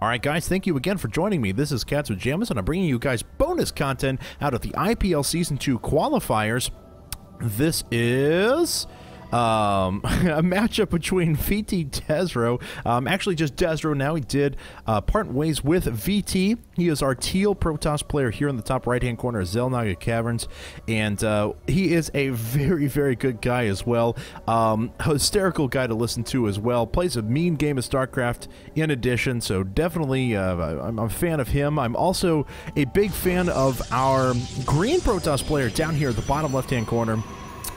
Alright guys, thank you again for joining me. This is Cats with Jammas, and I'm bringing you guys bonus content out of the IPL Season 2 qualifiers. This is a matchup between VT desRow. Actually just desRow now. He did part ways with VT. He is our teal Protoss player here in the top right hand corner of Xel'Naga Caverns, and he is a very, very good guy as well. Hysterical guy to listen to as well. Plays a mean game of StarCraft in addition, so definitely I'm a fan of him. I'm also a big fan of our green Protoss player down here at the bottom left hand corner.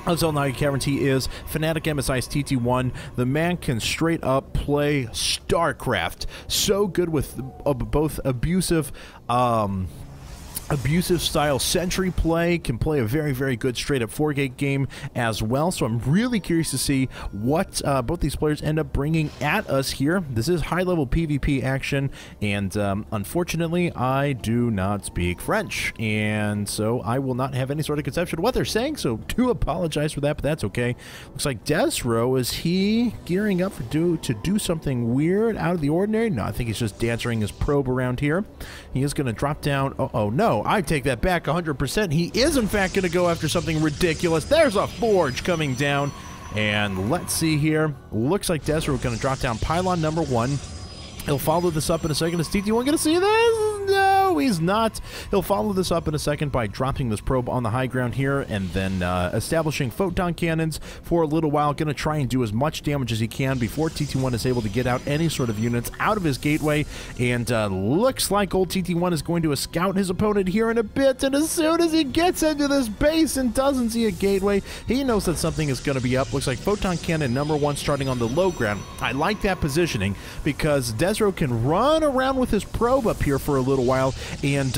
Xel'Naga Caverns. He is FnaticMsiTT1. The man can straight up play StarCraft. So good with both abusive style sentry play, can play a very, very good straight up 4-gate game as well. So I'm really curious to see what both these players end up bringing at us here. This is high level PvP action, and unfortunately I do not speak French, and so I will not have any sort of conception of what they're saying, so do apologize for that, but that's okay. Looks like desRow, is he gearing up to do something weird out of the ordinary? No, I think he's just dancing his probe around here. He is going to drop down. Oh no, I take that back 100%. He is, in fact, going to go after something ridiculous. There's a Forge coming down. And let's see here. Looks like desRow going to drop down pylon number 1. He'll follow this up in a second. Is TT1 going to see this? No, he's not. He'll follow this up in a second by dropping this probe on the high ground here and then establishing photon cannons for a little while. Going to try and do as much damage as he can before TT1 is able to get out any sort of units out of his gateway. And looks like old TT1 is going to scout his opponent here in a bit. And as soon as he gets into this base and doesn't see a gateway, he knows that something is going to be up. Looks like photon cannon number 1 starting on the low ground. I like that positioning because desRow can run around with his probe up here for a little while, and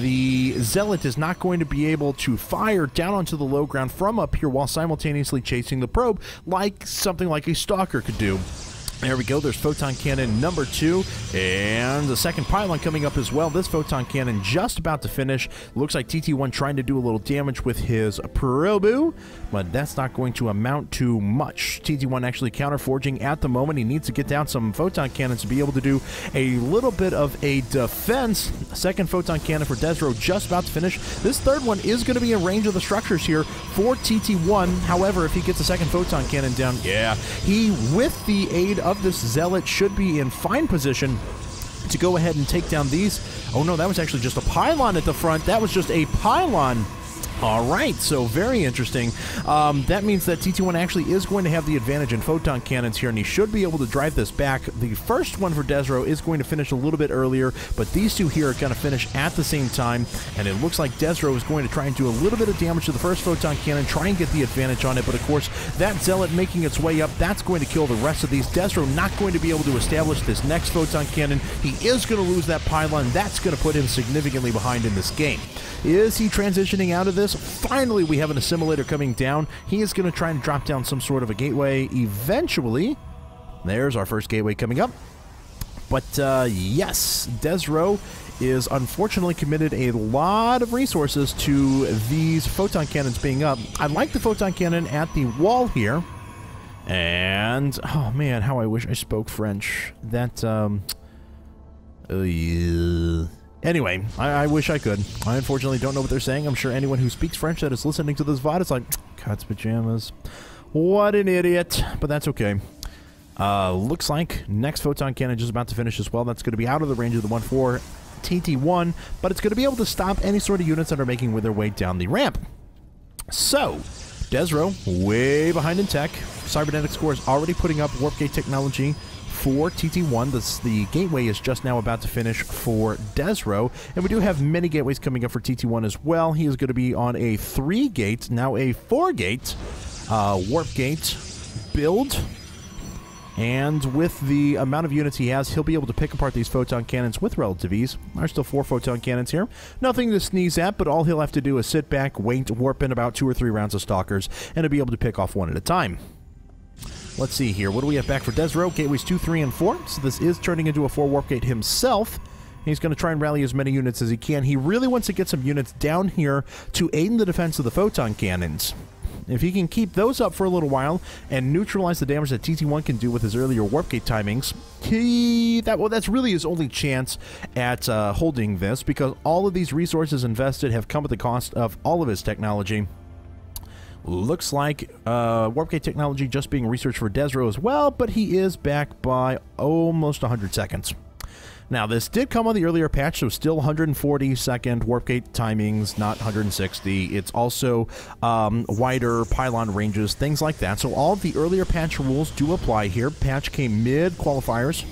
the Zealot is not going to be able to fire down onto the low ground from up here while simultaneously chasing the probe like something like a Stalker could do. There we go. There's photon cannon number 2, and the second pylon coming up as well. This photon cannon just about to finish. Looks like TT1 trying to do a little damage with his probe, but that's not going to amount to much. TT1 actually counter-forging at the moment. He needs to get down some photon cannons to be able to do a little bit of a defense. Second photon cannon for desRow just about to finish. This third one is going to be in range of the structures here for TT1. However, if he gets a second photon cannon down, yeah, he, with the aid of this Zealot, should be in fine position to go ahead and take down these. Oh no, that was actually just a pylon at the front. That was just a pylon. All right, so very interesting. That means that TT1 actually is going to have the advantage in photon cannons here, and he should be able to drive this back. The first one for desRow is going to finish a little bit earlier, but these two here are going to finish at the same time, and it looks like desRow is going to try and do a little bit of damage to the first photon cannon, try and get the advantage on it, but of course, that Zealot making its way up, that's going to kill the rest of these. desRow not going to be able to establish this next photon cannon. He is going to lose that pylon. That's going to put him significantly behind in this game. Is he transitioning out of this? Finally, we have an assimilator coming down. He is going to try and drop down some sort of a gateway eventually. There's our first gateway coming up. But yes, desRow is unfortunately committed a lot of resources to these photon cannons being up. I like the photon cannon at the wall here. And, oh man, how I wish I spoke French. That, anyway, I wish I could. I unfortunately don't know what they're saying. I'm sure anyone who speaks French that is listening to this VOD is like, Cat's pajamas. What an idiot. But that's okay. Looks like next photon cannon just about to finish as well. That's going to be out of the range of the 1-4 TT1, but it's going to be able to stop any sort of units that are making their way down the ramp. So, desRow, way behind in tech. Cybernetics Core is already putting up warp gate technology for TT1. The gateway is just now about to finish for desRow, and we do have many gateways coming up for TT1 as well. He is going to be on a 3-gate, now a 4-gate warp gate build, and with the amount of units he has, he'll be able to pick apart these photon cannons with relative ease. There's still 4 photon cannons here. Nothing to sneeze at, but all he'll have to do is sit back, wait, warp in about 2 or 3 rounds of Stalkers, and he'll be able to pick off one at a time. Let's see here. What do we have back for desRow? Gateways 2, 3, and 4. So this is turning into a 4 warp gate himself. He's going to try and rally as many units as he can. He really wants to get some units down here to aid in the defense of the photon cannons. If he can keep those up for a little while and neutralize the damage that TT1 can do with his earlier warp gate timings, that's really his only chance at holding this, because all of these resources invested have come at the cost of all of his technology. Looks like warp gate technology just being researched for desRow as well, but he is back by almost 100 seconds. Now, this did come on the earlier patch, so still 140-second warp gate timings, not 160. It's also wider pylon ranges, things like that. So all of the earlier patch rules do apply here. Patch came mid-qualifiers.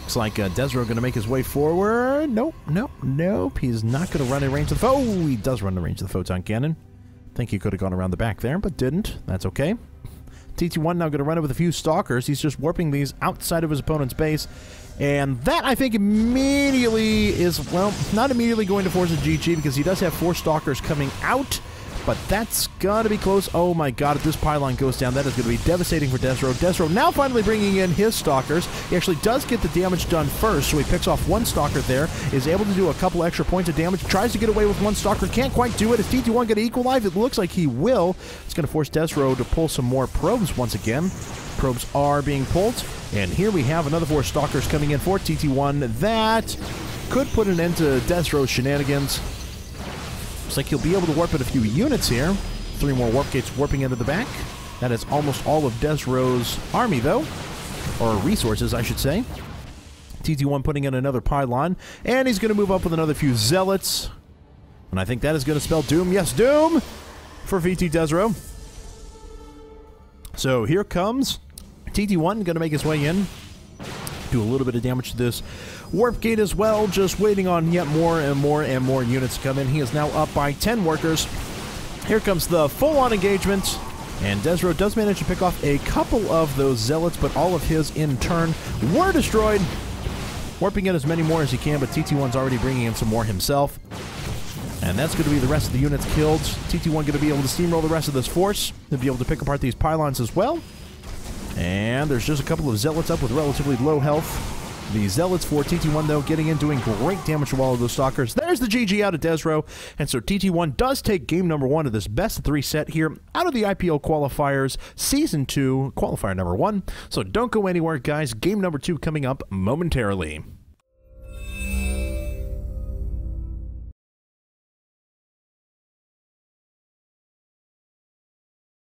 Looks like desRow going to make his way forward. Nope, nope, nope. He's not going to run in range of the foe. Oh, he does run in range of the photon cannon. Think he could have gone around the back there, but didn't. That's okay. TT1 now going to run it with a few stalkers. He's just warping these outside of his opponent's base. And that, I think, immediately is, well, not immediately going to force a GG, because he does have 4 stalkers coming out. But that's got to be close. Oh my god, if this pylon goes down, that is going to be devastating for desRow. desRow now finally bringing in his stalkers. He actually does get the damage done first, so he picks off 1 stalker there, is able to do a couple extra points of damage, tries to get away with 1 stalker, can't quite do it. Is TT1 going to equalize? It looks like he will. It's going to force desRow to pull some more probes once again. Probes are being pulled, and here we have another 4 stalkers coming in for TT1. That could put an end to desRow's shenanigans. Looks like he'll be able to warp in a few units here. 3 more warp gates warping into the back. That is almost all of desRow's army, though. Or resources, I should say. TT1 putting in another pylon. And he's going to move up with another few zealots. And I think that is going to spell doom. Yes, doom for VT desRow. So here comes TT1, going to make his way in. Do a little bit of damage to this warp gate as well, just waiting on yet more and more and more units to come in. He is now up by 10 workers. Here comes the full-on engagement, and desRow does manage to pick off a couple of those zealots, but all of his in turn were destroyed. Warping in as many more as he can, but TT1's already bringing in some more himself. And that's going to be the rest of the units killed. TT1 going to be able to steamroll the rest of this force. He'll be able to pick apart these pylons as well. And there's just a couple of zealots up with relatively low health. The zealots for TT1, though, getting in, doing great damage to all of those stalkers. There's the GG out of desRow. And so TT1 does take game number 1 of this best of 3 set here out of the IPL Qualifiers Season 2, Qualifier number 1. So don't go anywhere, guys. Game number 2 coming up momentarily.